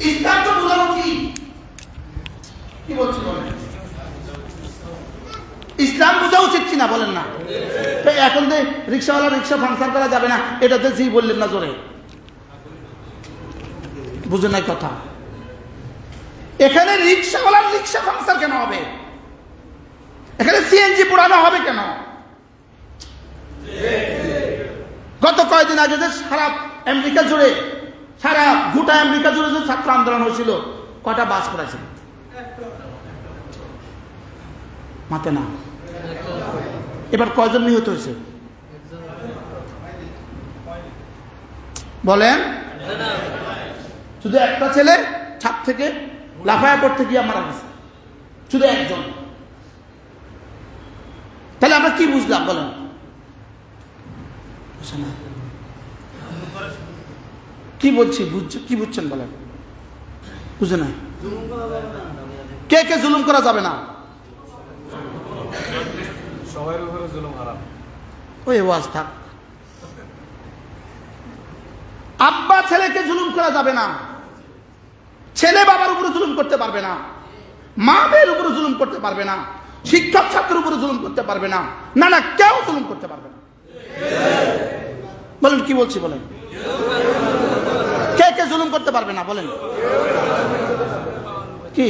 ইসলাম তো বোঝা উচিত। কি বলছি বলেন? ইসলাম বোঝা উচিত কিনা বলেন না? এখন যে রিক্সাওয়ালা রিক্সা ফাংশন করা যাবে না, এটাতে জি বললেন না জোরে, বুঝেন নাই কথা? এখানে রিক্সাওয়ালার রিক্সা ফাংশন কেন হবে? এখানে সিএনজি পোড়ানো হবে কেন? গত কয়েকদিন আগে যে সারা আমেরিকা জুড়ে, সারা গোটা আমেরিকা জুড়ে যে ছাত্র আন্দোলন হয়েছিল, কয়টা বাস পড়াইছে? মাতে না। এবার কয়জন নিহত হয়েছে বলেন? শুধু একটা ছেলে ছাদ থেকে লাফায়া পড়তে গিয়ে মারা গেছে, শুধু একজন। তাহলে আমরা কি বুঝলাম বলেন? কি বলছি কি বুঝছেন বলেন? বুঝে না? কে কে জুলুম করা যাবে না? সবার উপরে জুলুম হারাম। ওই ওয়াজ থাক। আব্বা ছেলেকে জুলুম করা যাবে না, ছেলে বাবার উপরে জুলুম করতে পারবে না, মা মেয়ের উপরে জুলুম করতে পারবে না, শিক্ষক ছাত্রের উপরে জুলুম করতে পারবে না, না না কেউ জুলুম করতে পারবে না। বলেন কি বলছি বলেন? কে কে জুলুম করতে পারবে না বলেন? কি?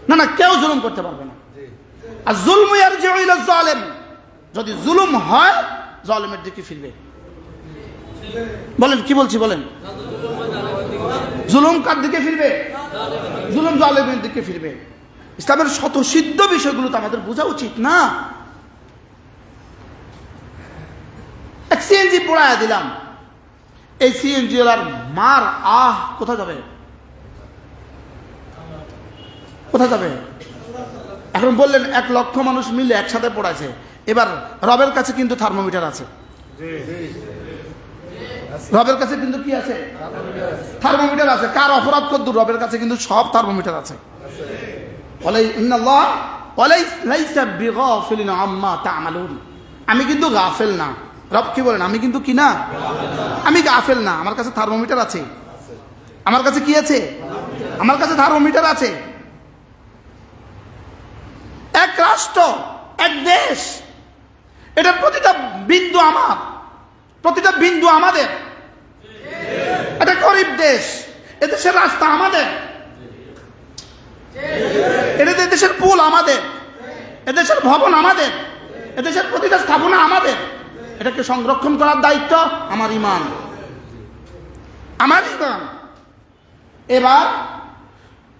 না না কেউ জুলুম করতে পারবে না। আর জুলমু ইয়ারজিউ ইলা যালিম, যদি জুলুম হয় জালিমের দিকে ফিরবে। বলেন কি বলছি বলেন? জুলুম কার দিকে ফিরবে? জুলুম জালিমের দিকে ফিরবে। ইসলামের স্বতঃসিদ্ধ বিষয়গুলো তো আমাদের বোঝা উচিত না? এক সিএনজি পোড়ায় দিলাম, এই সিএনজি ওলার মার কোথা যাবে? কোথা যাবে? এখন বললেন 1 লক্ষ মানুষ মিলে একসাথে পড়াইছে, এবার রবের কাছে কিন্তু থার্মোমিটার আছে। রবের কাছে কিন্তু কি আছে? থার্মোমিটার আছে। কার অপরাধ কদ্দুর? রবের কাছে কিন্তু সব থার্মোমিটার আছে। আমি কিন্তু গাফেল না। রব কি বলেন? আমি কিন্তু কি না? আমি গাফেল না। আমার কাছে থার্মোমিটার আছে। আমার কাছে কি আছে? আমার কাছে থার্মোমিটার আছে। এক রাষ্ট্র, এক দেশ, এটার প্রতিটা বিন্দু আমার, প্রতিটা বিন্দু আমাদের। এটা গরিব দেশ, এদেশের রাস্তা আমাদের, এদেশের পুল আমাদের, এদেশের ভবন আমাদের, এদেশের প্রতিটা স্থাপনা আমাদের। এটাকে সংরক্ষণ করার দায়িত্ব আমার ইমান, আমার ইমান। এবার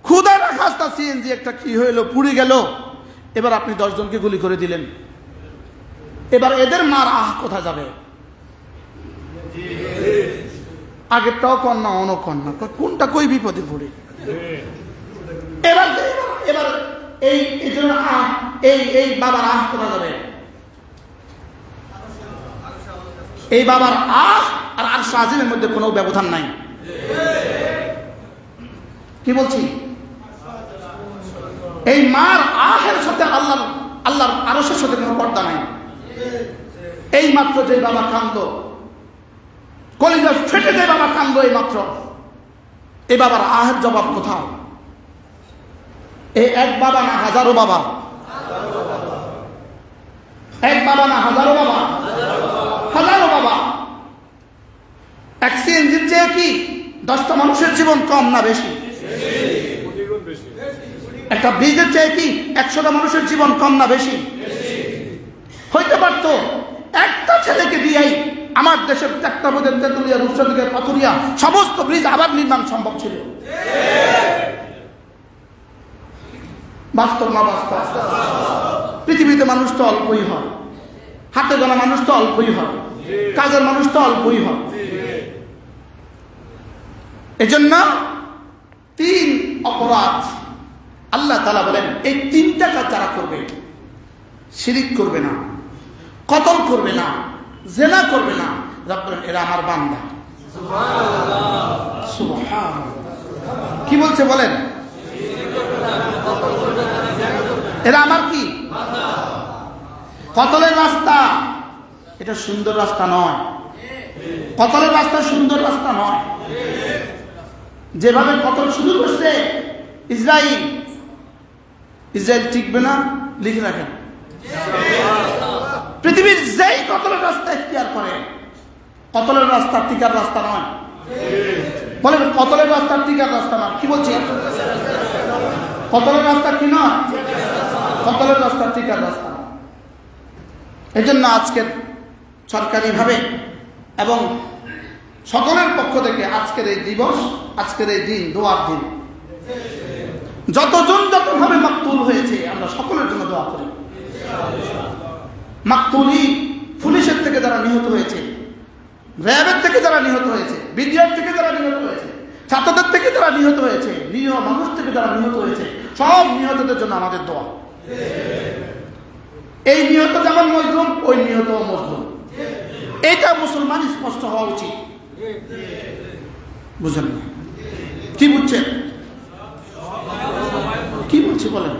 ক্ষুদা রাখাস্তা সিএনজি একটা কি হইলো, পুড়ে গেল। এবার আপনি 10 জনকে গুলি করে দিলেন। এবার এদের মার কোথায় যাবে? আগেরটাও কন্যা অনকন্যা, কোনটা কই বিপদে পড়ে? এবার এবার এই জন্য এই বাবার কোথায় যাবে? এই বাবার আর আরশ আজিমের মধ্যে কোনো ব্যবধান নাই। কি বলছি? এই মার আহের সাথে আল্লাহর আরশের সাথে কোনো পর্দা নাই। এই মাত্র যে বাবা কান্দ, কলিজা ফেটে যে বাবা কান্দ, এই মাত্র এই বাবার আহের জবাব কোথাও? এই এক বাবা না হাজারো বাবা, এক বাবা না হাজারো বাবা, হাজারো বাবা। এক সিএনজির চেয়ে কি 10টা মানুষের জীবন কম না বেশি? একটা ব্রিজের চেয়ে কি 100টা মানুষের জীবন কম না বেশি? হইতে পারত একটা ছেলেকে দিয়েই আমার দেশের টেকনাফের, তেঁতুলিয়া, রূপসাদিকের, পাথুরিয়া সমস্ত ব্রিজ আবার নির্মাণ সম্ভব ছিল। বাস্তব না বাস্তব? পৃথিবীতে মানুষ তো অল্পই হয়, হাতে গোনা মানুষ তো অল্পই হয়, কাজের মানুষ তো অল্পই হয়। এজন্য 3 অপরাধ আল্লাহ তাআলা বলেন, এই 3টা কাজ যারা করবে, শিরিক করবে না, কতল করবে না, জিনা করবে না, রব বলেন এরা আমার বান্দা। সুবহানাল্লাহ, সুবহানাল্লাহ। কি বলছে বলেন? এরা আমার কি বান্দা। কতলের রাস্তা এটা সুন্দর রাস্তা নয়, কতলের রাস্তা সুন্দর রাস্তা নয়। যেভাবে কতল শুরু করছে ইসরায়েল টিকবে না, লিখে রাখেন। পৃথিবীর যেই কতলের রাস্তা ইখতিয়ার করে, কতলের রাস্তা টিকার রাস্তা নয়। বলেন কতলের রাস্তা টিকার রাস্তা নয়। কি বলছি? কতলের রাস্তা কি নয়? কতলের রাস্তা টিকার রাস্তা নয়। এই জন্য আজকের সরকারিভাবে এবং সকলের পক্ষ থেকে আজকের এই দিবস, আজকের এই দিন দোয়ার দিন। যতজন যতভাবে মাকতুল হয়েছে আমরা সকলের জন্য দোয়া করি। মাকতুলি পুলিশের থেকে যারা নিহত হয়েছে, র্যাবের থেকে যারা নিহত হয়েছে, বিডিআর থেকে যারা নিহত হয়েছে, ছাত্রদের থেকে যারা নিহত হয়েছে, নিরীহ মানুষ থেকে যারা নিহত হয়েছে, সব নিহতদের জন্য আমাদের দোয়া। এই নিহত যেমন মজলুম, ওই নিহত মজলুম, এইটা মুসলমান স্পষ্ট হওয়া উচিত। বুঝলেন না? কি বুঝছেন? কি বলছি বলেন?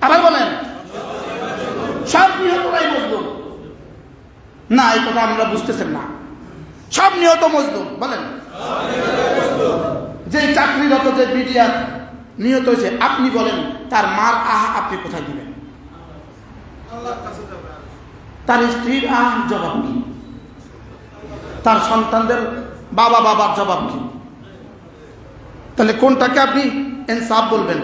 আবার বলেন সব নিহতরাই মজলুম না, এই কথা আমরা বুঝতেছেন না। সব নিহত মজলুম বলেন। যে চাকরিরত যে বিডিআর নিহত হয়েছে, আপনি বলেন তার মার আহ আপনি কোথায় দিবেন? তার স্ত্রীর আহ জবাব কি? তার সন্তানদের বাবার জবাব কি? তাহলে কোনটাকে আপনি ইনসাফ বলবেন?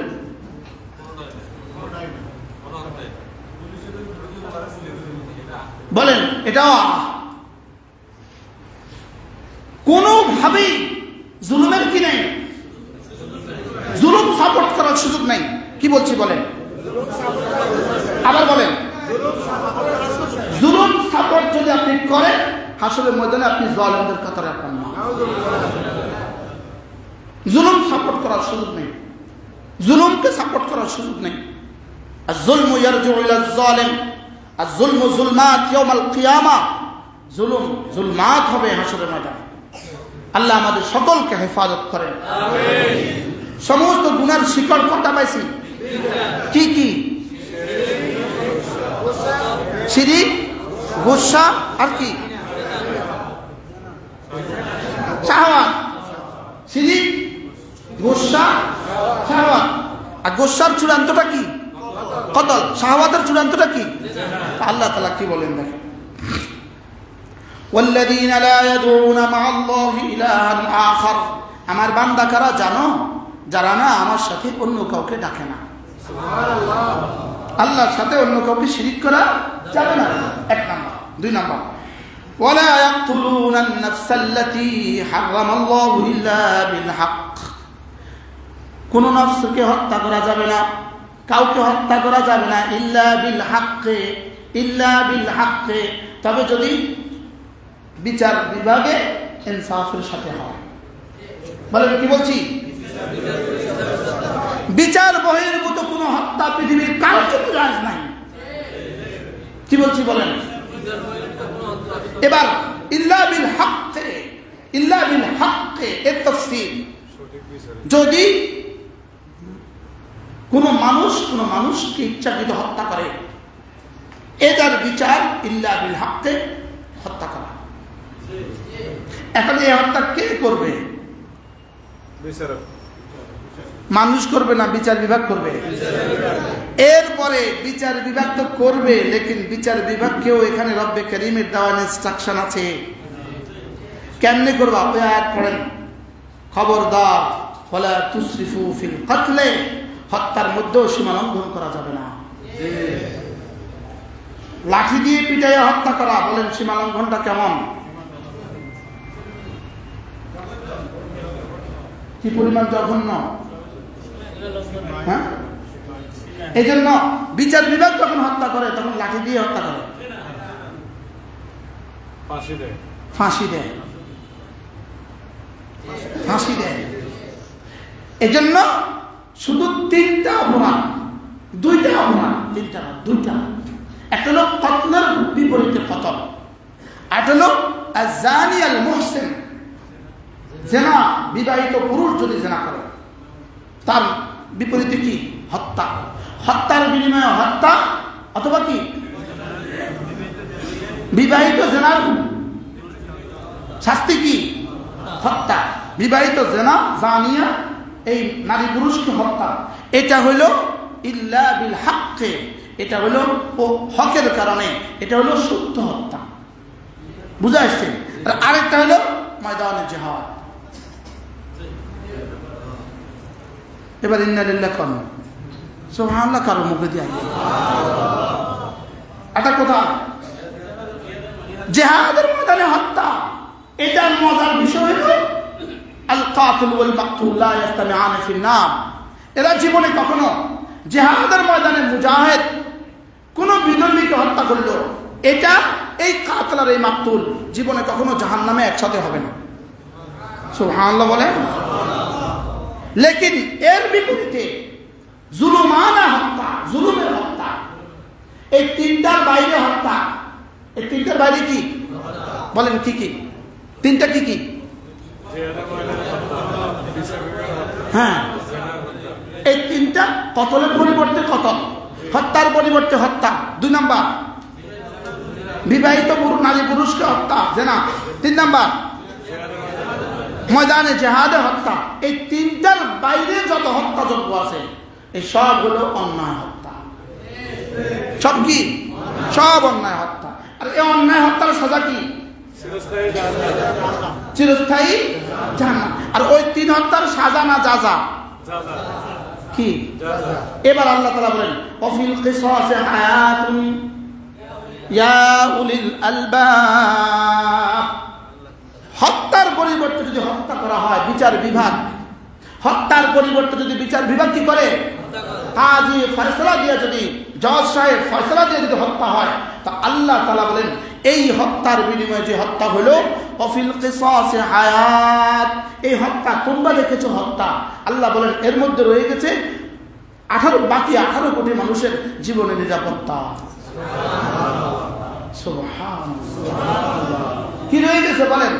বলেন এটাও কোনোভাবেই জুলুমের কি নেই, জুলুম সাপোর্ট করার সুযোগ নেই। কি বলছি বলেন? আবার বলেন জুলুম সাপোর্ট যদি আপনি করেন, হাসরের ময়দানে আপনি জালেমদের কাতারে আপনার না। জুলুম সাপোর্ট করার সুযোগ নেই, জুলুমকে সাপোর্ট করার সুযোগ নেই। আয-যুলমু ইয়ারজিউ ইলা আয-যালিম, আয-যুলমু যুলমাত ইয়াউমাল কিয়ামা। জুলুম জুলমাত হবে হাসরের ময়দানে। আল্লাহ আমাদের সকলকে হেফাজত করেন। আমিন। সমস্ত গুনার শিকড় কটা পাইছি? কি কি? শিরিক, গুসা, আর কি? শাহওয়াত। শিরিক, গুসা, শাহওয়াত। আর গুসার চূড়ান্তটা কি? কতল। শাহওয়াতের চূড়ান্তটা কি? আল্লাহ তাআলা কি বলেন দেখেন, والذين لا يدعون مع الله إلها آخر। আমার বান্দা কারা জানো? যারা না আমার সাথে অন্য কাউকে ডাকে না। সুবহানাল্লাহ। আল্লাহর সাথে অন্য কাউকে শিরিক করা যাবে না। এক নাম্বার। দুই নাম্বার, ولا يقتلون النفس التي حرم الله إلا بالحق। কোন নফসকে হত্যা করা যাবে না, কাউকে হত্যা করা যাবে না, ইল্লা বিল হাক্কে, ইল্লা বিল হাক্কে, তবে যদি বিচার বিভাগে ইনসাফের সাথে হয়। বলেন কি বলছি? বিচার বহির্ভূত কোন হত্যা পৃথিবীর কারো জন্য জায়েজ নাই। কি বলছি বলেন? এবার ইল্লা বিল হাক্কে, ইল্লা বিল হাক্কে এর তাফসীর, যদি কোন মানুষকে ইচ্ছাকৃত হত্যা করে, এটার বিচার ইল্লা বিল হাক্কে, হত্যা করা। এখন এই হত্যা কে করবে? মানুষ করবে না, বিচার বিভাগ করবে। এরপরে বিচার বিভাগ তো করবে, লেকিন বিচার বিভাগকেও এখানে রব্বে কারীমের দেওয়া ইনস্ট্রাকশন আছে। কেমনে করবা? ওই আয়াত পড়েন, খবরদার ওয়ালা তুসরিফু ফিল কতলে, হত্যার মধ্যেও সীমা লঙ্ঘন করা যাবে না। লাঠি দিয়ে পিটাইয়া হত্যা করা, বলেন সীমা লঙ্ঘনটা কেমন? কি পরিমাণ জঘন্য! হ্যাঁ, এই জন্য বিচার বিভাগ যখন হত্যা করে তখন লাঠি দিয়ে হত্যা করে, ফাঁসি দেয়, ফাঁসি দেয়। এই জন্য শুধু তিনটা অপরাধ, দুইটা অপরাধ, তিনটা না, দুইটা। একটা হলো কতলের বিপরীতে কতল, একটা হলো আয-যানি আল-মুহসিন, জেনা, বিবাহিত পুরুষ যদি জেনা করে তার বিপরীতে কি? হত্যা। হত্যার বিনিময়ে হত্যা, অথবা কি বিবাহিত জেনার শাস্তি কি? হত্যা। বিবাহিত জেনা জানিয়া এই নারী পুরুষকে হত্যা, এটা হলো ইল্লা বিল হাক্কে, এটা হলো হকের কারণে, এটা হলো সত্য হত্যা। বুঝা আসছে? আর আরেকটা হলো ময়দানে জিহাদ। এবার ইন্না লিল্লাহি কোন সুবহানাল্লাহ কারো মুখে দিয়ে এটা কথা জিহাদের ময়দানে হত্যা। এটার মজার বিষয় হলো আল কাতিল ওয়াল মাকতুল লা ইস্তামিআন ফিন নার। এরা জীবনে কখনো জিহাদের ময়দানে মুজাহিদ কোন বিধর্মীকে হত্যা করলো, এটা এই কাতিল আর এই মাকতুল জীবনে কখনো জাহান্নামে একসাথে হবে না। সুবহানাল্লাহ বলেন। লেকিন এর বিপরীতে জুলুমানা হত্যা, জুলুমের হত্যা, এই তিনটার বাইরে হত্যা। এই তিনটার বাইরে কি বলেন? কি কি তিনটা? কি কি? হ্যাঁ, এই তিনটা কতলের পরিবর্তে কতল, হত্যার পরিবর্তে হত্যা। 2 নাম্বার বিবাহিত নারী পুরুষকে হত্যা জেনা। 3 নাম্বার ময়দানে জিহাদে হত্যা। এই তিনটার বাইরে যত হত্যাযজ্ঞ আছে এই সব হলো অন্যায় হত্যা। সব কি? সব অন্যায় হত্যা। আর এই অন্যায় হত্যার সাজা কি? চিরস্থায়ী জাহান্নাম। আর ওই 3 হত্যার সাজা না যাজা কি? এবার আল্লাহ তাআলা বলেন ওয়াফিল কিসাসি হায়াতুন ইয়া উলিল আলবাব। হত্যার পরিবর্তে যদি হত্যা করা হয়, বিচার বিভাগ হত্যার পরিবর্তে যদি বিচার বিভাগ কি করে? কাজী ফয়সালা দিয়ে, যদি জজ সাহেব ফয়সালা দিয়ে যদি হত্যা হয়, তা আল্লাহ তাআলা বলেন এই হত্যার বিনিময়ে যে হত্যা হলো ওয়াফিল কিসাসি হায়াত, এই হত্যা তোমরা দেখেছো হত্যা, আল্লাহ বলেন এর মধ্যে রয়ে গেছে 18 কোটি মানুষের জীবনের নিরাপত্তা। সুবহানাল্লাহ। কি রয়ে গেছে বলেন?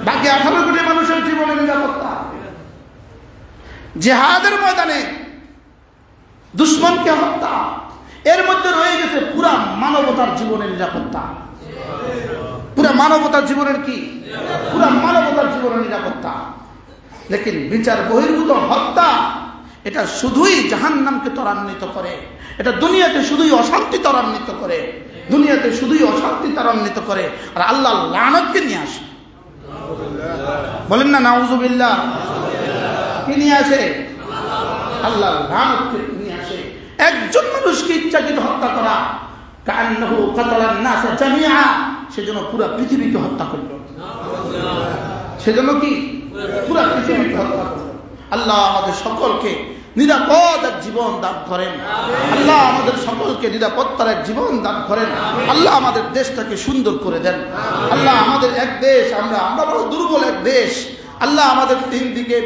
বাকি 18 কোটি মানুষের জীবনের নিরাপত্তা। জিহাদের ময়দানে দুশমনকে হত্যা, এর মধ্যে রয়ে গেছে পুরা মানবতার জীবনের নিরাপত্তা। পুরা মানবতার জীবনের কি? পুরা মানবতার জীবনের নিরাপত্তা। লেকিন বিচার বহির্ভূত হত্যা এটা শুধুই জাহান্নামকে ত্বরান্বিত করে, এটা দুনিয়াতে শুধুই অশান্তি ত্বরান্বিত করে, দুনিয়াতে শুধুই অশান্তি ত্বরান্বিত করে, আর আল্লাহ লানত নিয়ে আসে। বলেন না নাউজুবিল্লাহ। কি নিয়ে আসে? আল্লাহ লানত নিয়ে আসে। একজন মানুষকে ইচ্ছাকৃত হত্যা করা, কান্নাহু কাতালান নাস জামিআ, সেজন্য পুরো পৃথিবীকে হত্যা করল। সেজন্য কি? পুরো পৃথিবীকে হত্যা করল। আল্লাহ আমাদের সকলকে নিরাপদ এক জীবন দান করেন। আল্লাহ আমাদের সকলকে নিরাপত্তার এক জীবন দান করেন। আল্লাহ আমাদের দেশটাকে সুন্দর করে দেন। আল্লাহ আমাদের এক দেশ, আমরা বড় দুর্বল এক দেশ। আল্লাহ আমাদের 3 দিকে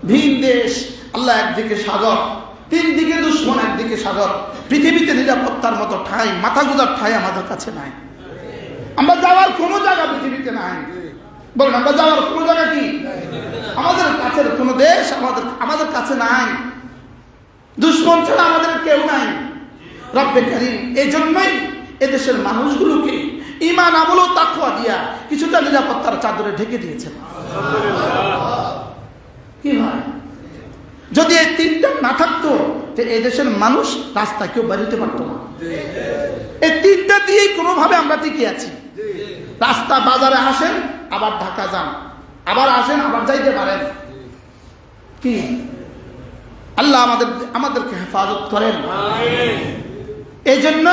ভিন দেশ, আল্লাহ একদিকে সাগর, 3 দিকে দুশমন, একদিকে সাগর। পৃথিবীতে নিরাপত্তার মতো ঠাঁই, মাথা গোজার ঠাঁই আমাদের কাছে নাই। আমরা যাওয়ার কোনো জায়গা পৃথিবীতে নাই। বলেন আমরা যাওয়ার কোনো জায়গা কি? আমাদের কাছের কোনো দেশ আমাদের কাছে নাই। দুশমন ছাড়া আমাদের কেউ নাই। রব্বে কারীম এই জন্যই এদেশের মানুষগুলোকে ঈমান আমল ও তাকওয়া দিয়া কিছুটা নিরাপত্তার চাদরে ঢেকে দিয়েছেন। কি হয়? যদি এই 3টা না থাকতো যে এদেশের মানুষ রাস্তায় কেউ বেরোতে পারতো না। এই 3টা দিয়েই কোনোভাবে আমরা টিকে আছি। রাস্তা বাজারে আসেন, আবার ঢাকা যান, আবার আসেন, আবার যাইতে পারেন। কি আল্লাহ আমাদেরকে হেফাজত করেন। এই জন্য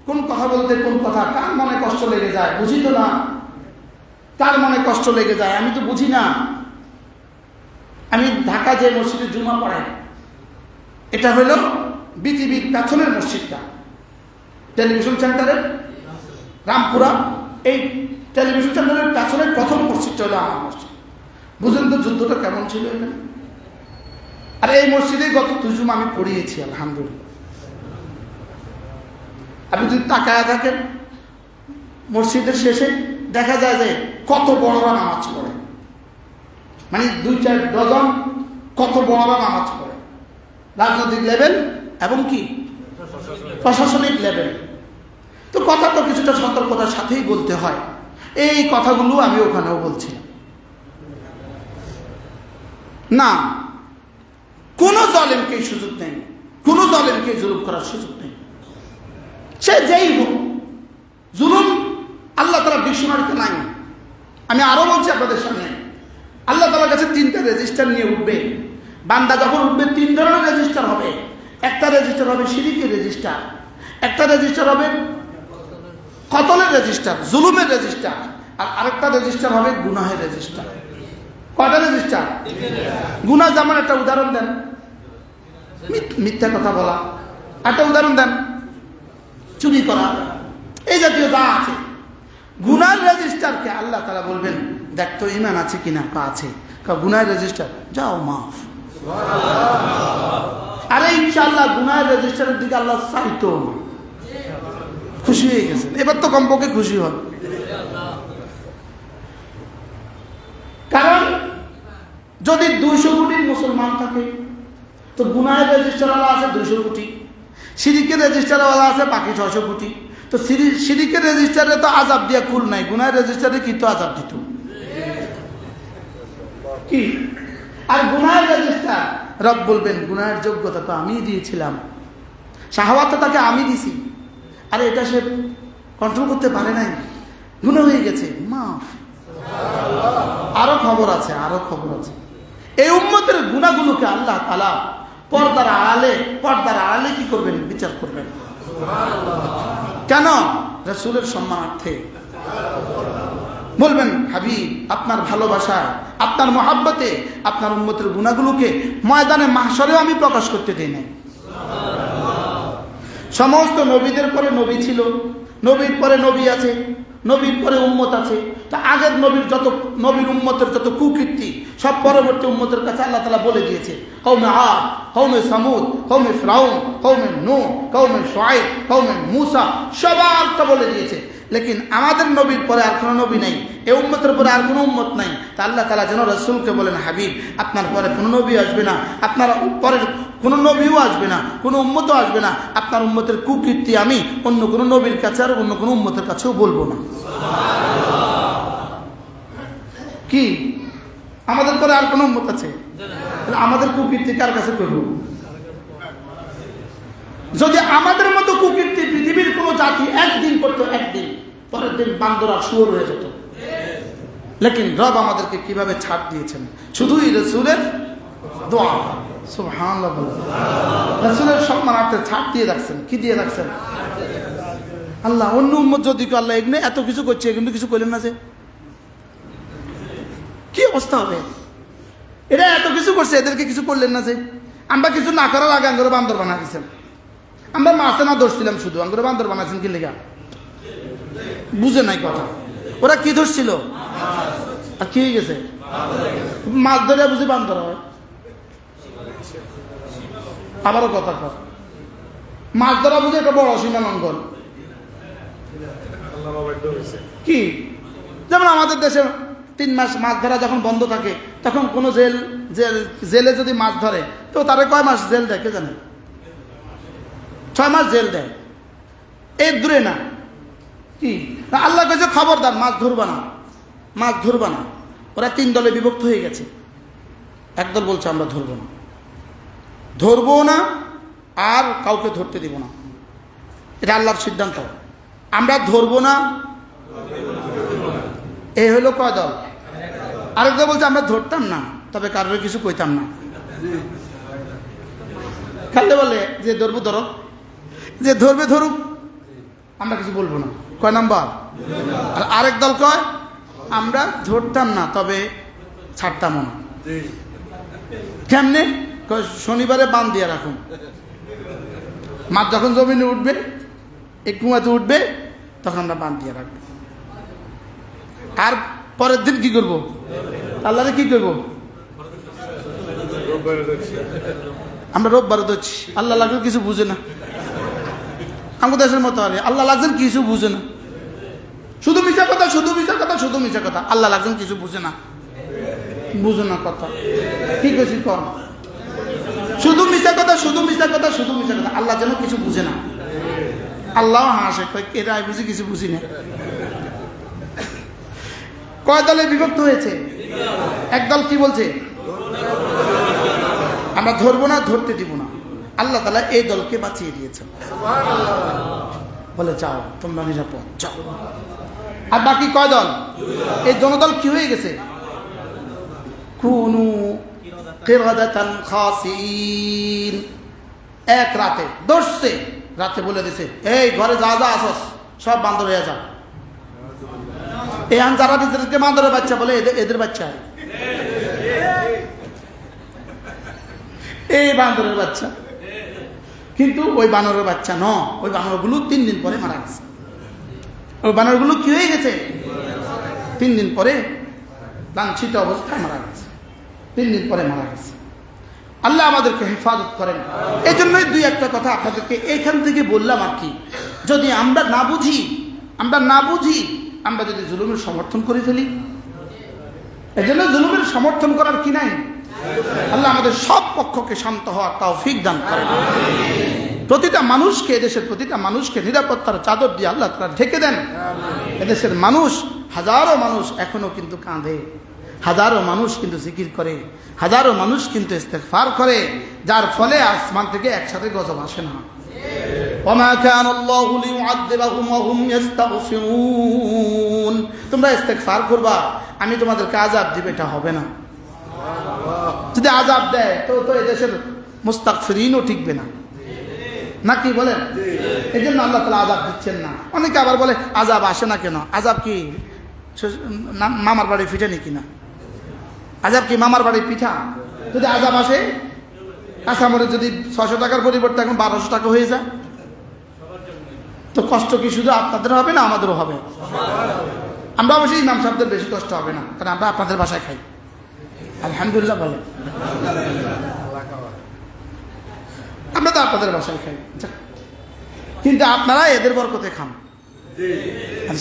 কোন কথা বলতে কোন কথা কার মনে কষ্ট লেগে যায় বুঝি তো না। কার মনে কষ্ট লেগে যায় আমি তো বুঝি না। আমি ঢাকা যে মসজিদে জুমা পড়াই, এটা হলো বিটিভির পেছনের মসজিদটা, টেলিভিশন সেন্টারের রামপুরা। এই টেলিভিশন সেন্টারের পেছনের প্রথম মসজিদটা হলো আমার মসজিদ। বুঝলেন তো যুদ্ধটা কেমন ছিল এখানে। আর এই মসজিদে গত 2 জুমা আমি পড়িয়েছি আলহামদুলিল্লাহ। আপনি যদি তাকায় থাকেন মসজিদের শেষে দেখা যায় যে কত বড়রা নামাজ পড়ে, মানে 2-4 ডজন কত বড়রা নামাজ পড়ে, রাজনৈতিক লেভেল এবং কি প্রশাসনিক লেভেল। তো কথা তো কিছুটা সতর্কতার সাথেই বলতে হয়। এই কথাগুলো আমি ওখানেও বলছিলাম না, কোনো জালেমকে সুযোগ নেই, কোনো জালেমকে জুলুম করার সুযোগ নেই, সে যেই হোক। জুলুম আল্লাহ তাআলা ডিকশনারিতে নাই। আমি আরো বলছি আপনাদের সামনে, আল্লাহ তাআলার কাছে 3টা রেজিস্টার নিয়ে উঠবে। বান্দা যখন উঠবে 3 ধরনের রেজিস্টার হবে। একটা রেজিস্টার হবে শিরকের রেজিস্টার, একটা রেজিস্টার হবে কতলের রেজিস্টার, জুলুমের রেজিস্টার, আর আরেকটা রেজিস্টার হবে গুনাহের রেজিস্টার। কয়টা রেজিস্টার? গুনাহ যেমন একটা উদাহরণ দেন, মিথ্যা কথা বলা, একটা উদাহরণ দেন, চুরি করা, এই জাতীয় যা আছে। গুনার রেজিস্টারকে আল্লাহ তাআলা বলবেন দেখ তো ঈমান আছে কিনা, আছে, গুনার রেজিস্টার যাও মাফ। আরে ইনশাআল্লাহ গুনার রেজিস্টারের দিকে আল্লাহ চাইতো না, খুশি হয়ে গেছেন, এবার তো কমপক্ষে খুশি হন। কারণ যদি 200 কোটির মুসলমান থাকে তো গুনাহের রেজিস্টারওয়ালা আছে 200 কোটি, শিরিকের রেজিস্টারওয়ালা আছে বাকি 600 কোটি। তো শিরিকের রেজিস্টারে তো আযাব দিয়া কুল নাই, গুনাহের রেজিস্টারে কি তো আযাব দিত কি? আর গুনাহের রেজিস্টার রব বলবেন গুনাহের যোগ্যতা তো আমিই দিয়েছিলাম, শাহওয়াত তাকে আমি দিছি, আরে এটা সে কন্ট্রোল করতে পারে নাই, গুনাহ হয়ে গেছে, মাফ। আরো খবর আছে, আরো খবর আছে। এই উম্মতের গুনাহগুলোকে আল্লাহ তাআলা পর্দার আড়ালে কি করবেন? বিচার করবেন। কেন? রাসূলের সম্মানার্থে বলবেন হাবিব আপনার ভালোবাসায়, আপনার মহাব্বতে আপনার উম্মতের গুনাহগুলোকে ময়দানে মাহশরেও আমি প্রকাশ করতে দেই নাই। সমস্ত নবীদের পরে নবী ছিল, নবীর পরে নবী আছে, নবীর পরে উম্মত আছে। তা আগের নবীর উম্মতের যত কুকীর্তি সব পরবর্তী উম্মতের কাছে আল্লাহ তাআলা বলে দিয়েছে। কওমে আদ, কওমে সামুদ, কওমে ফিরআউন, কওমে নূহ, কওমে শুআয়ব, কওমে মূসা, সবারটা বলে দিয়েছে। লেকিন আমাদের নবীর পরে আর কোনো নবী নাই, এই উম্মতের পরে আর কোনো উম্মত নাই। তা আল্লাহ তাআলা যেন রাসূলকে বলেন হাবিব আপনার পরে কোনো নবী আসবে না, আপনার পরে কোনো নবীও আসবে না, কোনো উম্মতও আসবে না, আপনার উম্মতের কুকীর্তি আমি অন্য কোনো নবীর কাছে আর অন্য কোনো উম্মতের কাছেও বলবো না। কি আমাদের পরে আর কোনো উম্মত আছে? আমাদের কুকীর্তি কার কাছে করব? যদি আমাদের মতো কুকীর্তি পৃথিবীর কোনো জাতি একদিন করতো, একদিন পরের দিন বান্দর আর শুয়োর হয়ে যেত। লেকিন রব আমাদেরকে কিভাবে ছাড় দিয়েছেন, শুধুই রাসূলের দোয়া। সুবহানাল্লাহ, রাসূলের সম্মানার্থে ছাড় দিয়ে রাখছেন। কি দিয়ে রাখছেন? আল্লাহ অন্য উম্মত যদি আল্লাহ এগুলো এত কিছু করছে, কিন্তু কিছু করলেন না, যে কি অবস্থা হবে? এরা এত কিছু করছে, এদেরকে কিছু করলেন না, যে আমরা কিছু না করার আগে আঙ্গুরে বান্দর বানা দিচ্ছেন। আমরা মাছে না ধরছিলাম, শুধু আঙ্গুরে বান্দর বানাচ্ছেন কি লেগা? বুঝে নাই কথা। ওরা কি ধরছিল আর কি হয়ে গেছে? মাছ ধরে বুঝি বান্দর হয়? আবারও কথা কর, মাছ ধরা বুঝি একটা বড় সীমা লঙ্ঘন। কি যেমন আমাদের দেশে 3 মাস মাছ ধরা যখন বন্ধ থাকে, তখন কোনো জেলে যদি মাছ ধরে তো তারা কয় মাস জেল দেয় কে জানে? 6 মাস জেল দেয়। এর দূরে না কি আল্লাহ কাছে খবরদার মাছ ধরবা না, মাছ ধরবা না। ওরা 3 দলে বিভক্ত হয়ে গেছে। একদল বলছে আমরা ধরবো না আর কাউকে ধরতে দিব না, এটা আল্লাহর সিদ্ধান্ত। আমরা ধরবো না, এই হলো কয় দল। আরেকদল বলছে আমরা ধরতাম না, তবে কারোর কিছু কইতাম না। খালি বলে যে ধরবো ধরো, যে ধরবে ধরুক, আমরা কিছু বলবো না। কয় নাম্বার? আর আরেক দল কয় আমরা ধরতাম না, তবে ছাড়তামও না। কেমনে? শনিবারে বান দিয়ে রাখুন, মাছ যখন জমিনে উঠবে, এই কুয়াতে উঠবে, তখন আমরা বান দিয়ে রাখবো। আর পরের দিন কি করবো? আল্লাহরে কি করবো? আমরা রোববারে ধরছি। আল্লাহ লাগলে কিছু বুঝে না, আমাদের দেশের মতো আরে আল্লাহ লাগছেন কিছু বুঝে না, শুধু মিশা কথা, শুধু মিশা কথা, শুধু মিশা কথা। আল্লাহ লাগছেন কিছু বুঝে না, বুঝে না কথা। কি করছি কম? শুধু মিশা কথা, শুধু মিশা কথা, শুধু মিশা কথা। আল্লাহ যেন কিছু বুঝে না। আল্লাহ হাসে, এরা বুঝি কিছু বুঝি না। কয় দলে বিভক্ত হয়েছে? একদল কি বলছে? আমরা ধরবো না, ধরতে দিব না। আল্লাহ তাআলা এই দলকে বাঁচিয়ে দিয়েছেন, বলে যাও তোমরা নিরাপদ যাও। আর বাকি কয় দল? এই দল কি হয়ে গেছে? কুনু কিরাদাতান খাসিন। এক রাতে দর্শে, রাতে বলে দিছে এই ঘরে যা যা আসস সব বান্দর হয়ে যাও। এই যারা নিজেদেরকে বান্দরের বাচ্চা বলে এদের বাচ্চা, এই বান্দরের বাচ্চা, কিন্তু ওই বানরের বাচ্চা ন, ওই বানরগুলো 3 দিন পরে মারা গেছে। ওই বানরগুলো কি হয়ে গেছে? 3 দিন পরে লাঞ্ছিত অবস্থায় মারা গেছে, 3 দিন পরে মারা গেছে। আল্লাহ আমাদেরকে হেফাজত করেন। এই জন্যই 2-1টা কথা আপনাদেরকে এইখান থেকে বললাম আর কি। যদি আমরা না বুঝি, আমরা যদি জুলুমের সমর্থন করে ফেলি, এই জন্য জুলুমের সমর্থন করার কি নাই। আল্লাহ আমাদের সব পক্ষকে শান্ত হওয়ার তৌফিক দান করেন। প্রতিটা মানুষকে, এদেশের প্রতিটা মানুষকে নিরাপত্তার চাদর দিয়ে আল্লাহ তাআলা ঢেকে দেন। এদেশের মানুষ, হাজারো মানুষ এখনো কিন্তু কাঁদে, হাজারো মানুষ কিন্তু জিকির করে, হাজারো মানুষ কিন্তু ইস্তেগফার করে, যার ফলে আসমান থেকে একসাথে গজব আসে না। ওমা কানাল্লাহু লিউআযযিবাহুম ওয়া হুম ইস্তাগফিরুন। তোমরা ইস্তেগফার করবা, আমি তোমাদেরকে আযাব দিব, এটা হবে না। যদি আযাব দেয় তো এদেশের মুস্তাগফিরিনও টিকবে না, নাকি বলেন? এই জন্য আল্লাহ তাআলা আযাব দিচ্ছেন না। অনেকে আবার বলে আযাব আসে না কেন? আযাব কি মামার বাড়ি পিঠা নাকি না? আযাব কি মামার বাড়ি পিঠা? যদি আযাব আসে, কাঁচামরে যদি 600 টাকার পরিবর্তে এখন 1200 টাকা হয়ে যায়, তো কষ্ট কি শুধু আপনাদের হবে না আমাদেরও হবে? আমরা অবশ্যই ইমাম সাহেবদের বেশি কষ্ট হবে না, কারণ আমরা আপনাদের বাসায় খাই, আলহামদুলিল্লাহ বলেন। আমরা তো আপনাদের বাসায় খাই, কিন্তু আপনারা এদের বরকতে খান।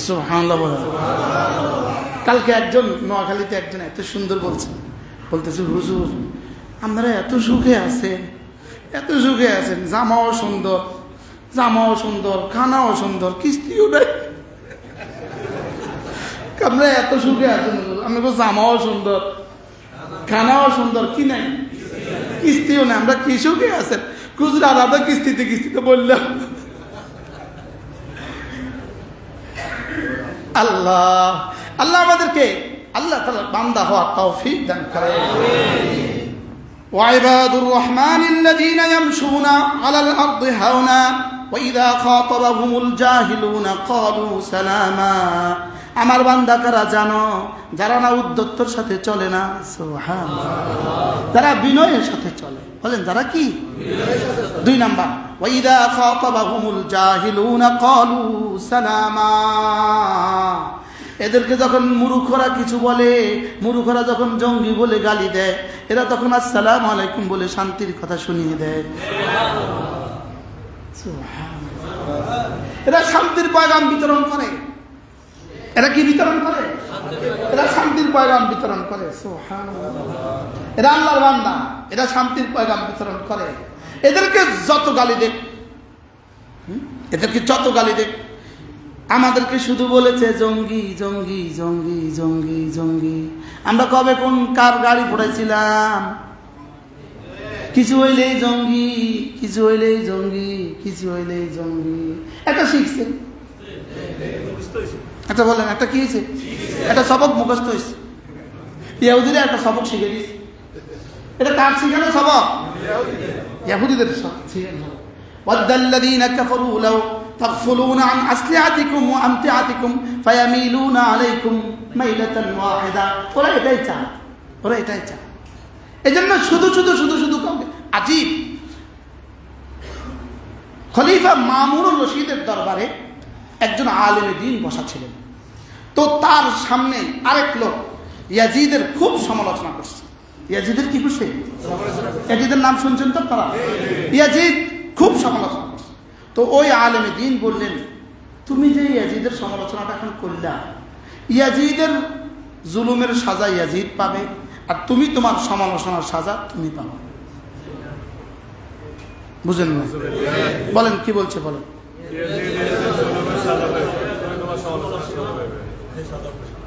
সুবহানাল্লাহ বলেন। কালকে একজন নোয়াখালীতে একজন এত সুন্দর বলতেছে হুজুর আপনারা এত সুখে আছেন, এত সুখে আছেন, জামাও সুন্দর, খানাও সুন্দর, কিস্তিও নেই। আপনারা এত সুখে আছেন, আপনার জামাও সুন্দর, খানাও সুন্দর, কি নাই? কিস্তিও নেই। আমরা কি সুখে আছেন? খুচরা আমরা কিস্তিতে বললাম। আল্লাহ আমাদেরকে আল্লাহ তাআলার বান্দা হওয়ার তৌফিক দান করেন। ওয়াইবাদুর রহমানিল্লাযীনা ইয়ামশুনা আলাল আরদি হাওনা ওয়া ইযা খাতাবাহুমুল জাহিলুনা ক্বালু সালামা। আমার বান্দা কারা জানো? যারা না উদ্যত্তর সাথে চলে না, সুবহানাল্লাহ, যারা বিনয়ের সাথে চলে। বলেন যারা কি? 2 নাম্বার, ওয়া ইযা খাতাবাহুমুল জাহিলুনা ক্বালু সালামা। এদেরকে যখন মূর্খরা কিছু বলে, মূর্খরা যখন জঙ্গি বলে গালি দেয়, এরা তখন আসসালামু আলাইকুম বলে শান্তির কথা শুনিয়ে দেয়। এরা শান্তির পয়গাম বিতরণ করে। এরা কি বিতরণ করে? এরা শান্তির পয়গাম বিতরণ করে। সুবহানাল্লাহ। এরা আল্লাহর বান্দা, এরা শান্তির পয়গাম বিতরণ করে। এদেরকে যত গালি দেখ, আমাদেরকে শুধু বলেছে জঙ্গি জঙ্গি জঙ্গি জঙ্গি জঙ্গি। আমরা কবে কোন কার গাড়ি পড়েছিলাম? কিছু হইলেই জঙ্গি, কিছু হইলেই জঙ্গি, কিছু হইলেই জঙ্গি। এটা শিখছে, এটা বলেন একটা কি হয়েছে? একটা সবক মুখস্থ হয়েছে। ইহুদিরা একটা সবক শিখে দিয়েছে। এটা কার শিখানো সবক? ইহুদিদের শিখানো। ওয়াদাল্লাযীনা কাফারু লাউ তাগফুলুনা আন আসলিহাতিকুম ওয়া আমতিআতিকুম ফায়ামিলুনা আলাইকুম মাইলাতান ওয়াহিদা। ওরা এটাই চায়। এজন্য শুধু আজীব। খলিফা মামুনুর রশিদের দরবারে একজন আলেমে দ্বীন বসা ছিলেন। তো তার সামনে আরেক লোক ইয়াজিদের খুব সমালোচনা করছে। ইয়াজিদের কি করছে? ইয়াজিদের নাম শুনছেন তো আপনারা? ইয়াজিদ খুব সমালোচনা করছে। তো ওই আলেমে দ্বীন বললেন, তুমি যে ইয়াজিদের সমালোচনাটা এখন করলা, ইয়াজিদের জুলুমের সাজা ইয়াজিদ পাবে, আর তুমি তোমার সমালোচনার সাজা তুমি পাবে। বুঝেন না? বলেন কি বলছে বলেন।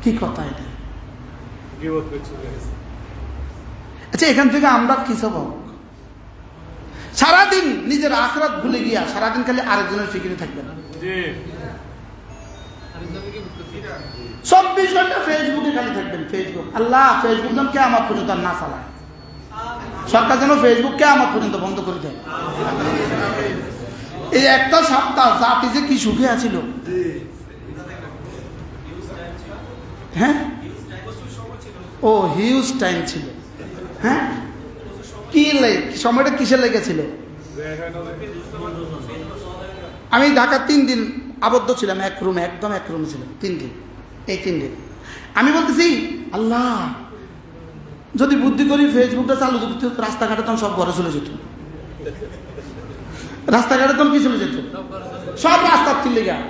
কি কথা এটা? গীবত করে চলে গেছে। আচ্ছা, এখান থেকে আমরা কি সবক? সারাদিন নিজের আখিরাত ভুলে গিয়া সারাদিন খালি আরেকজনের ফিকিরে থাকবেন। জি 24 ঘন্টা ফেসবুকে খালি থাকবেন। ফেসবুক, আল্লাহ ফেসবুক যেন কিয়ামত পর্যন্ত আর না চালায়। সরকার যেন ফেসবুক কিয়ামত পর্যন্ত বন্ধ করে দেয়। এই একটা সপ্তাহ জাতি যে কি সুখে আছিল। হ্যাঁ, ও হিউজ টাইম ছিল। হ্যাঁ, কি সময়টা কিসে লেগেছিল? আমি ঢাকা 3 দিন আবদ্ধ ছিলাম, এক রুমে, একদম এক রুমে ছিলাম 3 দিন। এই 3 দিন আমি বলতেছি, আল্লাহ যদি বুদ্ধি করি ফেসবুকটা চালু করতে, রাস্তাঘাটে তখন সব ঘরে চলে যেত। রাস্তাঘাটে তখন কি চলে যেত? সব রাস্তা।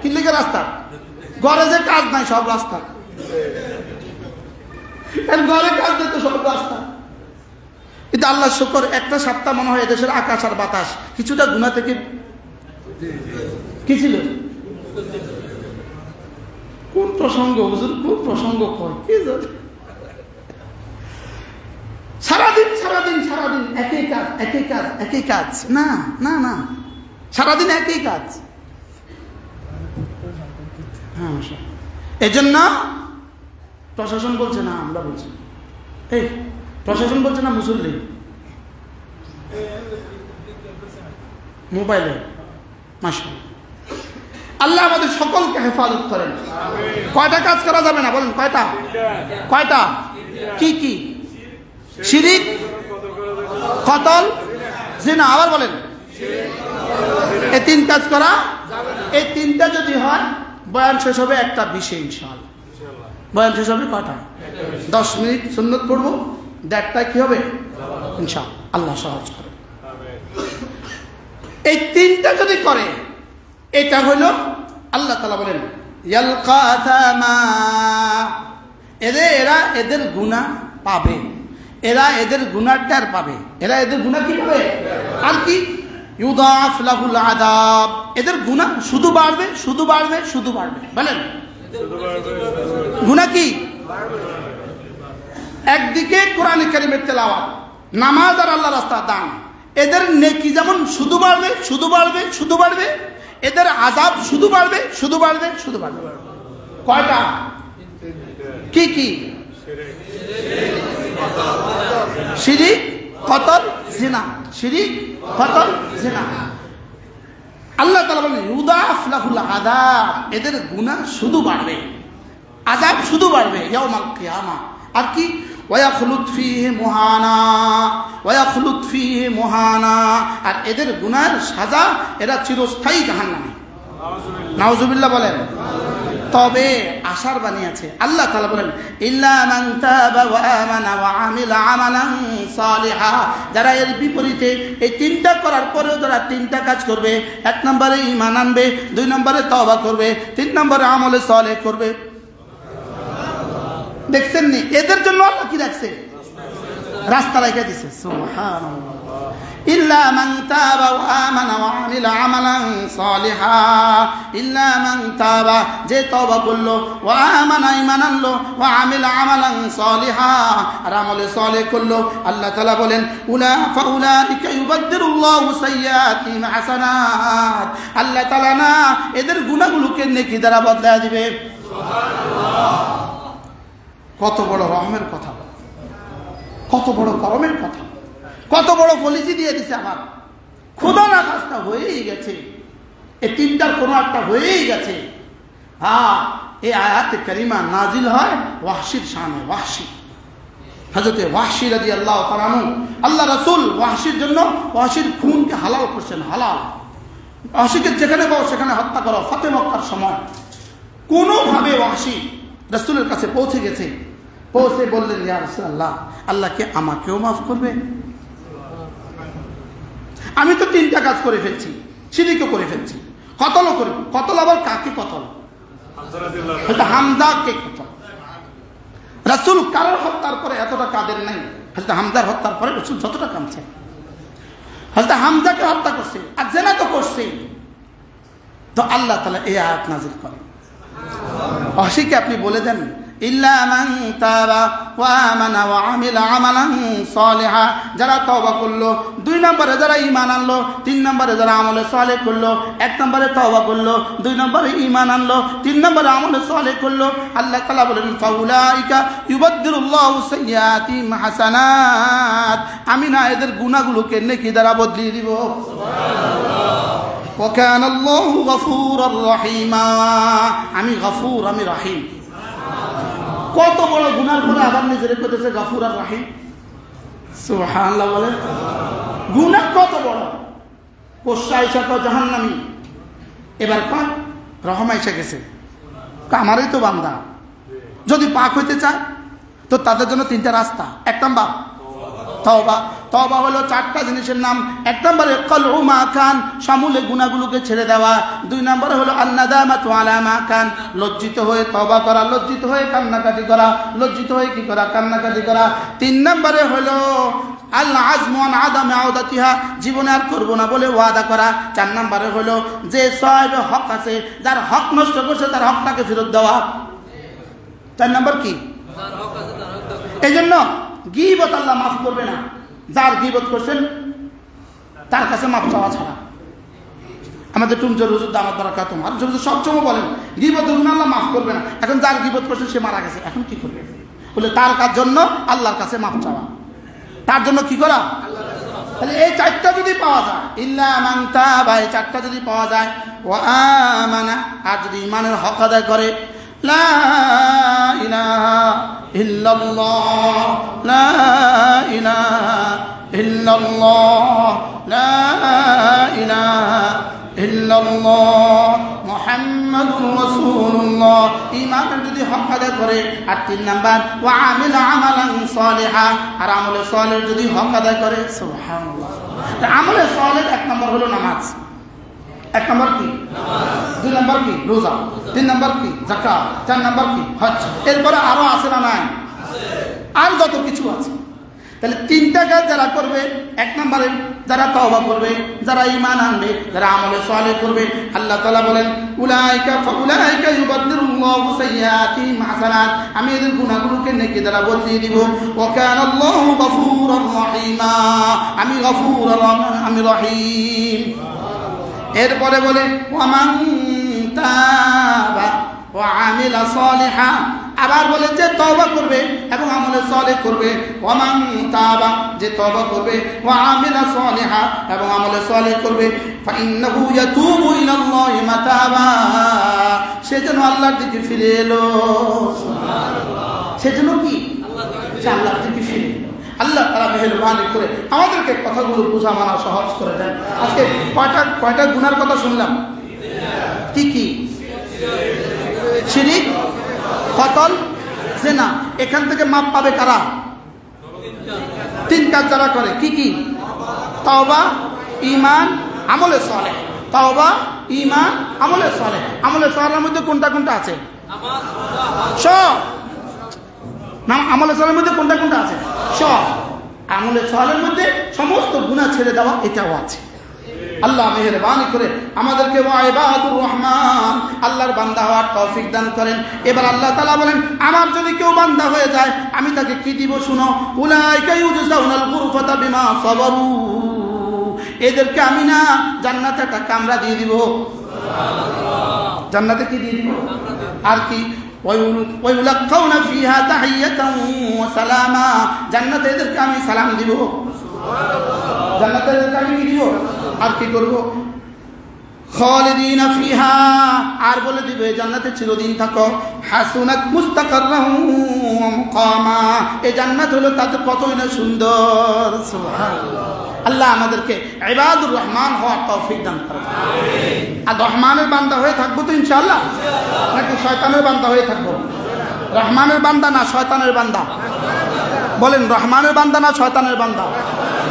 কিল্লিগা রাস্তা, ঘরে যে কাজ নাই সব রাস্তা, ঘরে কাজ নেই তো সব রাস্তা। কিন্তু আল্লাহ শুকর, একটা সপ্তাহ মনে হয় এদেশের আকাশ আর বাতাস কিছুটা গুনাহ থেকে কি ছিল? কোন প্রসঙ্গ হুজুর, কোন প্রসঙ্গ কয় কি জানি। সারাদিন সারাদিন সারাদিন একই কাজ, একই কাজ, একই কাজ। না না না, সারাদিন একই কাজ। হ্যাঁ, এজন্য প্রশাসন বলছে না, আমরা বলছি। এই প্রশাসন বলছে না, মুসল্লি মোবাইলে। মাশাআল্লাহ, আল্লাহ আমাদের সকলকে হেফাজত করেন। কয়টা কাজ করা যাবে না বলেন? কয়টা? কয়টা? কি কি? শিরিক, কতল, জিনা। আবার বলেন, এই 3 কাজ করা। এই 3টা যদি হয়, বয়ান শেষ হবে একটা বিষয় ইনশাআল্লাহ। বয়ান শেষ হবে কয়টা? 10 মিনিট সুন্নত পড়বো, 1:30টায় কি হবে ইনশাআল্লাহ। আল্লাহ সহজ করে। এই 3টা যদি করে, এটা হইল আল্লাহ তাআলা বলেন ইয়ালকা থামা, এরা এদের গুনাহ পাবে, এরা এদের গুনাহর টের পাবে, এরা এদের গুনাহ কি পাবে? আর কি? ইউদাফ লাহুল আযাব, এদের গুনাহ শুধু বাড়বে, শুধু বাড়বে, শুধু বাড়বে। বলেন গুনাহ কি? একদিকে কোরআন কারীমের তেলাওয়াত, নামাজ আর আল্লাহর রাস্তা দান, এদের নেকি যেমন শুধু বাড়বে, শুধু বাড়বে, শুধু বাড়বে, এদের আযাব শুধু বাড়বে, শুধু বাড়বে, শুধু বাড়বে। কয়টা? কি কি? শিরিক, কতল, জিনা। শিরিক, কতল, জিনা। আল্লাহ তাআলা বলেন ইউদাফ লাহুল আযাব, এদের গুনাহ শুধু বাড়বে, আযাব শুধু বাড়বে ইয়াউমাল কিয়ামা। আর কি? ওয়ায়াখলুদ ফীহি মুহানা, ওয়ায়াখলুদ ফীহি মুহানা, আর এদের গুনাহের সাজা, এরা চিরস্থায়ী জাহান্নামে। নাউজুবিল্লাহ বলেন। তবে আশার বাণী আছে। আল্লাহ তাআলা বলেন ইল্লা মান তাবা ওয়া আমানা ওয়া আমিলা আমালান সালিহা, যারা এর বিপরীতে এই 3টা করার পরেও যারা 3টা কাজ করবে, 1 নম্বরে ঈমান আনবে, 2 নম্বরে তওবা করবে, 3 নম্বরে আমলে সালেহ করবে। দেখছেন নি? এদের জন্য আল্লাহ কি রাখছে? রাস্তা রেখে দিয়েছে। সুবহানাল্লাহ। ইল্লা মান তাবা ওয়া আমানা ওয়া আমিলা আমালান সালিহা, ইল্লা মান তাবা, যে তওবা করলো, ওয়া আমানা, ঈমান আনলো, ওয়া আমিলা আমালান সালিহা, আর আমলে সালেহ করলো। আল্লাহ তাআলা বলেন ফাউলাইকা ইউবাদদিলুল্লাহু সাইয়্যাতিহিম হাসানাত, আল্লাহ তাআলা না এদের গুনাহগুলোকে নেকি দ্বারা বদলায় দিবে। সুবহানাল্লাহ। কত বড় রহমের কথা, কত বড় করমের কথা, কত বড় পলিসি দিয়ে দিছে। আমার খোদা না কাজটা হয়েই গেছে, এই 3টার কোনো একটা হয়েই গেছে। হ্যাঁ, এই আয়াতে কারিমা নাজিল হয় ওয়াহশির শানে। ওয়াহশি, হযরতে ওয়াহশি রাদিয়াল্লাহু তাআলা আনহু, আল্লাহ রাসূল ওয়াহশির জন্য ওয়াহশির খুনকে হালাল করছেন। হালাল, ওয়াহশিকে যেখানে পাও সেখানে হত্যা করো। ফতে মক্কার সময় কোনোভাবে ওয়াহশি রাসূলের কাছে পৌঁছে গেছে। পৌঁছে বললেন ইয়া রাসূলুল্লাহ, আল্লাহ কি আমাকেও মাফ করবে? আমি তো 3টা কাজ করে ফেলছি, শিরিকও করে ফেলছি, কতলও করে। কতল আবার কাকে কতল? হামজাকে কতল। রাসূল কারোর হত্যার পরে এতটা কাঁদেন নাই, হযরত হামজার হত্যার পরে রাসূল যতটা কাঁদছেন। হযরত হামজাকে হত্যা করছে আর জিনা তো করছে। তো আল্লাহ তাআলা এই আয়াত নাযিল করেন, ওয়াহশিকে আপনি বলে দেন ইল্লা মান তাবা ওয়া আমানা ওয়া আমিলা আমালান সালিহা, যারা তওবা করলো। 2 নম্বরে যারা ঈমান আনলো, 3 নম্বরে যারা আমলে সালেহ করলো। 1 নম্বরে তওবা করলো, 2 নম্বরে ঈমান আনলো, 3 নম্বরে আমলে সালেহ করলো। আল্লাহ তাআলা বলেন ফাউলাইকা ইউবাদদিলুল্লাহু সাইয়্যাতিহিম হাসানাত, আমি না এদের গুনাহগুলোকে নেকি দ্বারা বদলিয়ে দিব। সুবহানাল্লাহ। ওয়া কানা আল্লাহু গফুরুর রহিমা, আমি গফুর, আমি রহিম। কত বড় গুনার পরে আবার নিজের কইতেছে গফুর আর রহিম। সুবহানাল্লাহ বলেন। গুনাহ কত বড়, পোষা আইসা কয় জাহান্নামী, এবার কয় রহম আইসা গেছে, আমারই তো বান্দা। যদি পাক হইতে চায় তো তাদের জন্য 3টা রাস্তা। 1 নম্বর তওবা। তওবা হলো 4টা জিনিসের নাম। 1 নম্বরে কলউ মা কান, সমূলে গুনাহগুলোকে ছেড়ে দেওয়া। 2 নম্বরে হলো আন-নাদামাতু আলা মা কান, লজ্জিত হয়ে তওবা করা, লজ্জিত হয়ে কান্নাকাটি করা, লজ্জিত হয়ে কি করা, কান্নাকাটি করা। 3 নম্বরে হলো আল আজমু আন আদামি আউদাতিহা, জীবনে আর করব না বলে ওয়াদা করা। 4 নম্বরে হলো যে সাহেব হক আছে, যার হক নষ্ট করছে তার হকটাকে ফেরত দেওয়া। 4 নম্বর কি? এই জন্য গীবত আল্লাহ মাফ করবে না, যার গীবত করছেন তার কাছে মাফ চাওয়া ছাড়া। আমাদের টুমজোর হুজুর দামাত বারাকাতুহু আর হুজুর সবসময় বলেন গীবত আল্লাহ মাফ করবে না। এখন যার গীবত করছেন সে মারা গেছে, এখন কি করবে? বলে তার কার জন্য আল্লাহর কাছে মাফ চাওয়া। তার জন্য কি করা? তাহলে এই 4টা যদি পাওয়া যায়, ইল্লা মান তাবা, এই 4টা যদি পাওয়া যায়, ওয়া আমানা, আর যদি ঈমানের হক আদায় করে, লা ইলাহা ইল্লাল্লাহ, লা ইলাহা ইল্লাল্লাহ, লা ইলাহা ইল্লাল্লাহ মুহাম্মাদুর রাসূলুল্লাহ, ঈমানের যদি হক আদায় করে। আর 3 নাম্বার ওয়া আমিলা আমালান সালিহা, আর আমলে সালেহ যদি হক আদায় করে। সুবহানাল্লাহ। আমলে সালেহ 1 নম্বর হলো নামাজ। 1 নম্বর কি? নামাজ। 2 নম্বর কি? রোজা। 3 নম্বর কি? যাকাত। 4 নম্বর কি? হজ। এরপরে আরো আছে না নাই? আর যত কিছু আছে। তাহলে 3টা কাজ যারা করবে, 1 নম্বরে যারা তওবা করবে, যারা ঈমান আনবে, যারা আমলে সালেহ করবে, আল্লাহ তাআলা বলেন উলাইকা ফাউলাইকা ইউবাদদিলুল্লাহু সাইয়্যাতিহিম হাসানাত, আমি এদের গুনাহগুলোকে নেকি দ্বারা বদলিয়ে দিব। ওয়া কানা আল্লাহু গফুরুর রহিমা, আমি গফুর, আমি রহিম। এরপরে বলে ওয়া মান তাবা ওয়া আমিলা সালিহা, আবার বলে যে তওবা করবে এবং আমলে সালেহ করবে। ওয়া মান তাবা, যে তওবা করবে, ওয়া আমিলা সালিহা, এবং আমলে সালেহ করবে, ফা ইন্নাহু ইয়াতুবু ইলাল্লাহি মাতাবা, সে যেন আল্লাহর দিকে ফিরে এলো। সুবহানাল্লাহ। সে যেন কি? আল্লাহর দিকে ফিরে। আল্লাহ তাআলা মেহেরবানি করে আমাদেরকে কথাগুলো বোঝা মানা সহজ করে দেন। আজকে কয়টা গুনার কথা শুনলাম? কি কি? শিরক, কতল, জিনা। এখান থেকে মাপ পাবে কারা? 3 কাজ যারা করে। কি কি? তওবা, ঈমান, আমলে সালেহ। তওবা, ঈমান, আমলে সালেহ। আমলে সালেহের মধ্যে কোনটা কোনটা আছে? সব। না, আমলে সালেহের মধ্যে কোনটা কোনটা আছে? সব। আমলে সালেহের মধ্যে সমস্ত গুনাহ ছেড়ে দেওয়া, এটাও আছে। আল্লাহ মেহেরবানি করে আমাদেরকে ইবাদুর রহমান, আল্লাহর বান্দা হওয়ার তৌফিক দান করেন। এবার আল্লাহ তাআলা বলেন, আমার যদি কেউ বান্দা হয়ে যায় আমি তাকে কি দিব? শুনো, উলাইকা ইউজাউনাল গুরফাতা বিমা সাবারু, এদেরকে আমি না জান্নাতে একটা কামরা দিয়ে দিব। সুবহানাল্লাহ। জান্নাতে কি দিয়ে দিব? আর কি? ওয়ায়ুলাক্কাউনা ফিহা তাহিয়াতান ওয়া সালামা, জান্নাতে এদেরকে আমি সালাম দিব। সুবহানাল্লাহ। জান্নাতে এদেরকে আমি কি দিব? আর কি করব? খালিদিনা ফিহা, আর বলে দিবে জান্নাতে চিরদিন থাকো। হাসুনাত মুস্তাকাররাহু ওয়া মুকামা, এই জান্নাত হলো তাদের কতই না সুন্দর। সুবহানাল্লাহ। আল্লাহ আমাদেরকে ইবাদুর রহমান হওয়ার তৌফিক দান করুন। আমিন। আর রহমানের বান্দা হয়ে থাকবো তো ইনশাআল্লাহ, নাকি শয়তানের বান্দা হয়ে থাকবো? রহমানের বান্দা না শয়তানের বান্দা? বলেন, রহমানের বান্দা না শয়তানের বান্দা?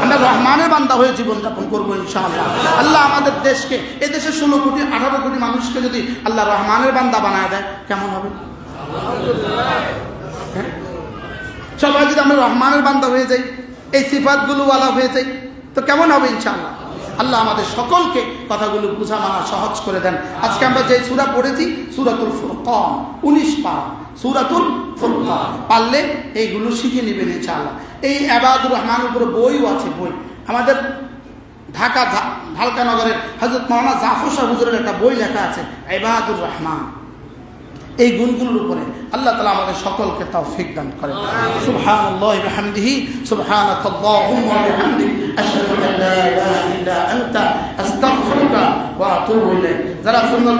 আমরা রহমানের বান্দা হয়ে জীবনযাপন করবো ইনশাআল্লাহ। আল্লাহ আমাদের দেশকে, এই দেশে 16 কোটি 18 কোটি মানুষকে যদি আল্লাহ রহমানের বান্দা বানায় দেয় কেমন হবে? সবাই যদি আমরা রহমানের বান্দা হয়ে যাই, এই সিফাতগুলো ওয়ালা হয়ে যাই, তো কেমন হবে ইনশাআল্লাহ? আল্লাহ আমাদের সকলকে কথাগুলো বুঝা মানা সহজ করে দেন। আজকে আমরা যে সূরা পড়েছি সূরাতুল ফুরকান, 19 পারা সূরাতুল ফুরকান, পারলে এইগুলো শিখে নেবেন ইনশাআল্লাহ। এই ইবাদুর রহমান উপরে বইও আছে, বই আমাদের ঢাকা ঢালকানগরের হযরত মাওলানা জাফর শাহ হুজুরের একটা বই লেখা আছে ইবাদুর রহমান। এই গুণগুলোর উপরে আল্লাহ তাআলা আমাদের সকলকে তৌফিক দান করেন। সুবহানাল্লাহি ওয়া বিহামদিহি, সুবহানাকাল্লাহুম্মা ওয়া বিহামদিক, আশহাদু আল্লা ইলাহা ইল্লা আনতা, আস্তাগফিরুকা ওয়া আতুবু ইলাইক। যারা সুন্নাত